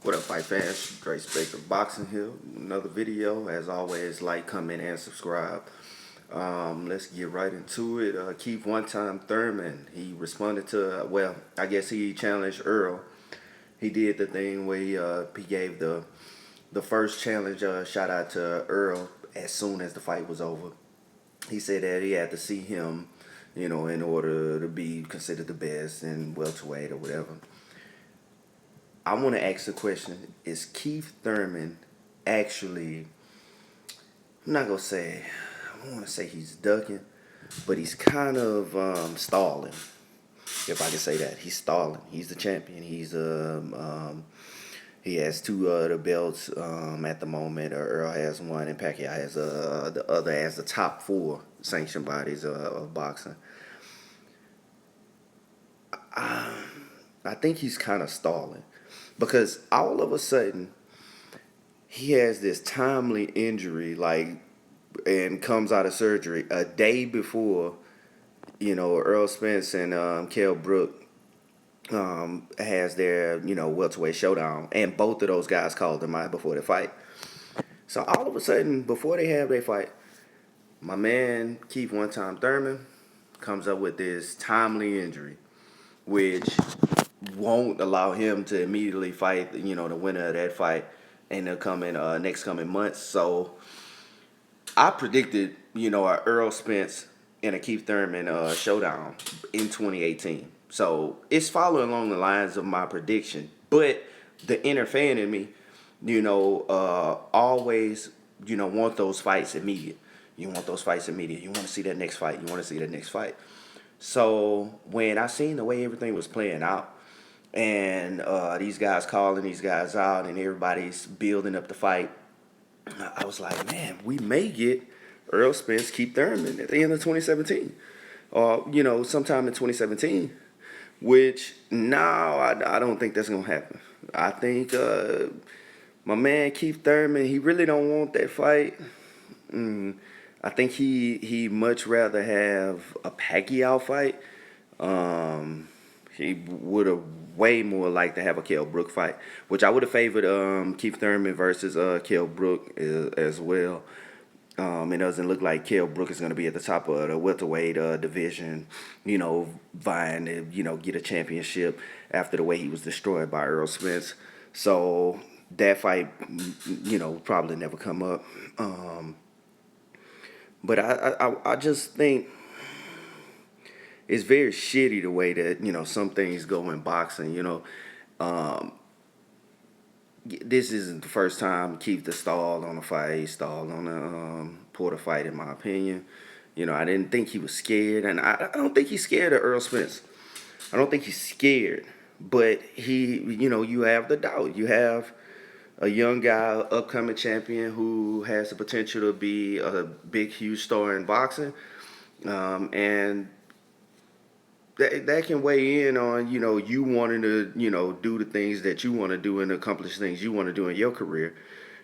What up, fight fans? Great Spectre Boxing here. Another video. As always, like, comment, and subscribe. Let's get right into it. Keith one-time Thurman. He responded to, well, I guess he challenged Earl. He did the thing where he gave the first challenge shout out to Earl as soon as the fight was over. He said that he had to see him, in order to be considered the best in welterweight or whatever. I want to ask the question: is Keith Thurman actually? I'm not gonna say. I don't want to say he's ducking, but he's kind of stalling. If I can say that, he's stalling. He's the champion. He has two the belts at the moment. Earl has one, and Pacquiao has the other as the top four sanctioned bodies of boxing. I think he's kind of stalling because all of a sudden he has this timely injury, and comes out of surgery a day before, Errol Spence and Kell Brook has their, welterweight showdown, and both of those guys called them out before the fight. So all of a sudden, before they have their fight, my man Keith one-time Thurman comes up with this timely injury, which won't allow him to immediately fight, the winner of that fight in the next coming months. So I predicted, a Errol Spence and a Keith Thurman showdown in 2018. So it's following along the lines of my prediction. But the inner fan in me, always, want those fights immediate. You want those fights immediate. You want to see that next fight. You want to see that next fight. So when I seen the way everything was playing out, and these guys calling these guys out, and everybody's building up the fight, I was like, man, we may get Errol Spence, Keith Thurman at the end of 2017, or sometime in 2017. Which now I don't think that's gonna happen. I think my man Keith Thurman, he really don't want that fight. I think he much rather have a Pacquiao fight. He would have way more liked to have a Kell Brook fight, which I would have favored Keith Thurman versus Kell Brook as well. It doesn't look like Kell Brook is going to be at the top of the welterweight division, vying to, get a championship after the way he was destroyed by Errol Spence. So that fight, probably never come up. But I just think it's very shitty the way that, some things go in boxing, This isn't the first time Keith has stalled on a fight. He stalled on a Porter fight, in my opinion. I didn't think he was scared, and I don't think he's scared of Errol Spence. I don't think he's scared, but you have the doubt. You have a young guy, upcoming champion who has the potential to be a big, huge star in boxing, and that can weigh in on, you wanting to, do the things that you want to do and accomplish things you want to do in your career.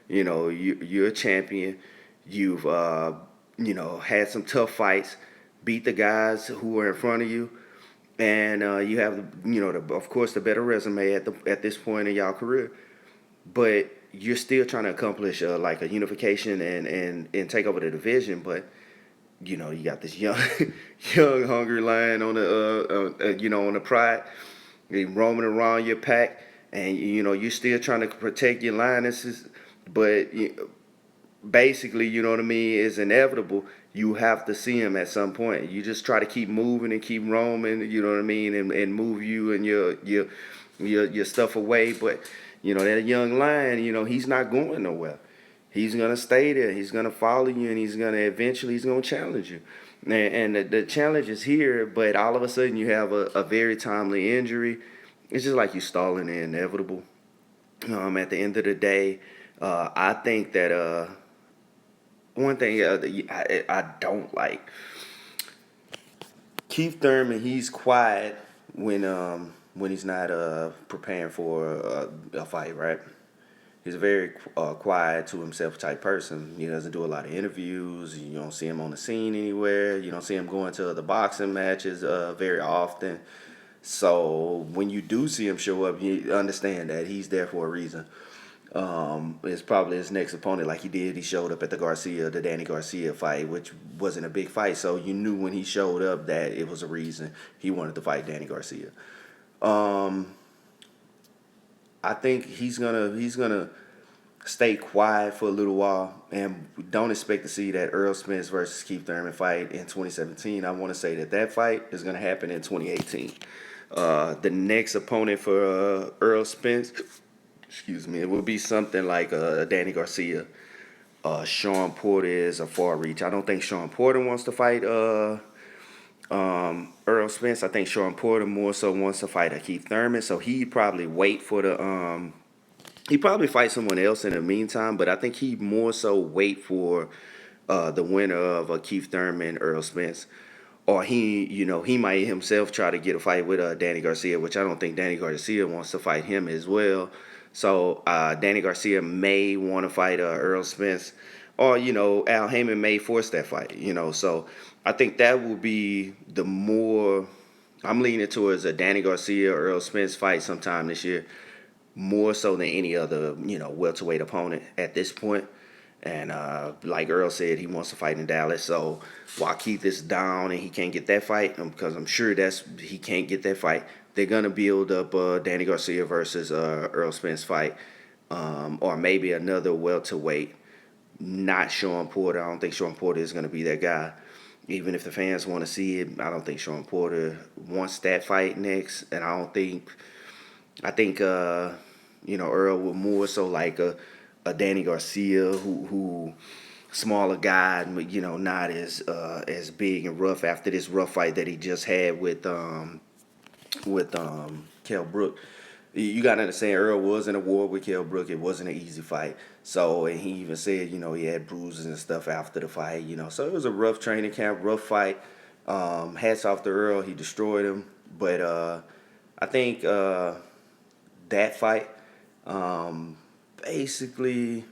You're a champion. You've, had some tough fights, beat the guys who are in front of you, and you have, of course, the better resume at this point in your career. But you're still trying to accomplish like a unification and take over the division, but you got this young, young hungry lion on on the pride, roaming around your pack, and you're still trying to protect your lionesses, but basically, what I mean, is inevitable. You have to see him at some point. You just try to keep moving and keep roaming, what I mean, and move you and your stuff away, but that young lion, he's not going nowhere. He's going to stay there. He's going to follow you, and he's going to challenge you. And the challenge is here, but all of a sudden you have a very timely injury. It's just like you stalling the inevitable. At the end of the day, I think that one thing I don't like, Keith Thurman, he's quiet when he's not preparing for a fight, right? He's a very quiet to himself type person. He doesn't do a lot of interviews. You don't see him on the scene anywhere. You don't see him going to the boxing matches very often. So when you do see him show up, you understand that he's there for a reason. It's probably his next opponent, like he did. He showed up at the Danny Garcia fight, which wasn't a big fight. So you knew when he showed up that it was a reason he wanted to fight Danny Garcia. Um, I think he's gonna stay quiet for a little while, and don't expect to see that Earl Spence versus Keith Thurman fight in 2017. I want to say that fight is gonna happen in 2018. The next opponent for Earl Spence, excuse me, it would be something like Danny Garcia. Sean Porter is a far reach. I don't think Sean Porter wants to fight Earl Spence. I think Sean Porter more so wants to fight a Keith Thurman. So he'd probably wait for the he probably fight someone else in the meantime. But I think he more so wait for the winner of Keith Thurman, Earl Spence. Or he might himself try to get a fight with Danny Garcia, which I don't think Danny Garcia wants to fight him as well. So Danny Garcia may want to fight Earl Spence, or Al Heyman may force that fight. So I think that will be the more. I'm leaning towards a Danny Garcia or Earl Spence fight sometime this year, more so than any other welterweight opponent at this point. And like Earl said, he wants to fight in Dallas. So while Keith is down and he can't get that fight, because I'm sure he can't get that fight, they're gonna build up Danny Garcia versus Earl Spence fight, or maybe another welterweight. Not Sean Porter. I don't think Sean Porter is gonna be that guy. Even if the fans want to see it, I don't think Sean Porter wants that fight next. And I think Earl will more so like a Danny Garcia who smaller guy, not as big and rough after this rough fight that he just had with Kell Brook. You got to understand, Earl was in a war with Kell Brook. It wasn't an easy fight. So, and he even said, he had bruises and stuff after the fight, So it was a rough training camp, rough fight. Hats off to Earl. He destroyed him. But I think that fight, basically,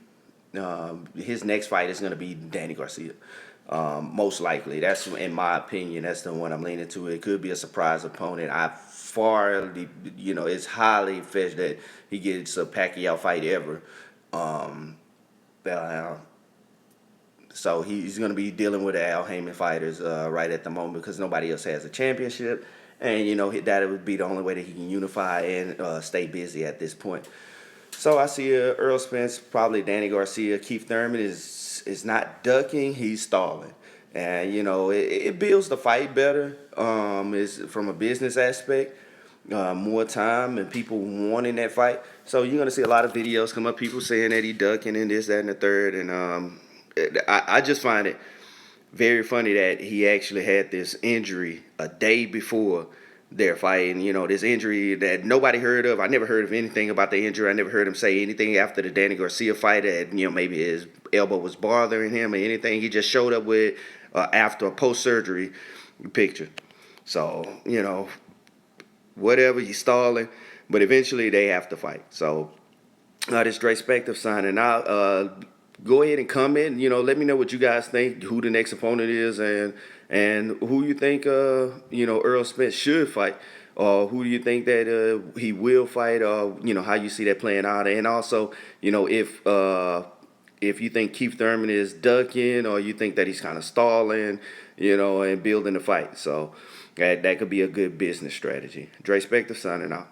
his next fight is going to be Danny Garcia. Most likely. That's, in my opinion, that's the one I'm leaning to. It could be a surprise opponent. It's highly fetched that he gets a Pacquiao fight ever. Um, uh, so he's going to be dealing with the Al Heyman fighters right at the moment because nobody else has a championship. And, that would be the only way that he can unify and stay busy at this point. So I see Earl Spence, probably Danny Garcia. Keith Thurman is not ducking, he's stalling. And, it builds the fight better. Is from a business aspect. More time and people wanting that fight. So you're going to see a lot of videos come up, people saying that he ducking and this, that, and the third. And I just find it very funny that he actually had this injury a day before their fight. And, this injury that nobody heard of. I never heard of anything about the injury. I never heard him say anything after the Danny Garcia fight that, maybe his elbow was bothering him or anything. He just showed up with after a post-surgery picture. So, whatever, he's stalling. But eventually they have to fight. So this Dre Spector signing out. Go ahead and comment. Let me know what you guys think, who the next opponent is, and who you think Earl Spence should fight, or who do you think that he will fight, or how you see that playing out, and also if you think Keith Thurman is ducking, or you think that he's kind of stalling, and building the fight. So that could be a good business strategy. Dre Spector signing out.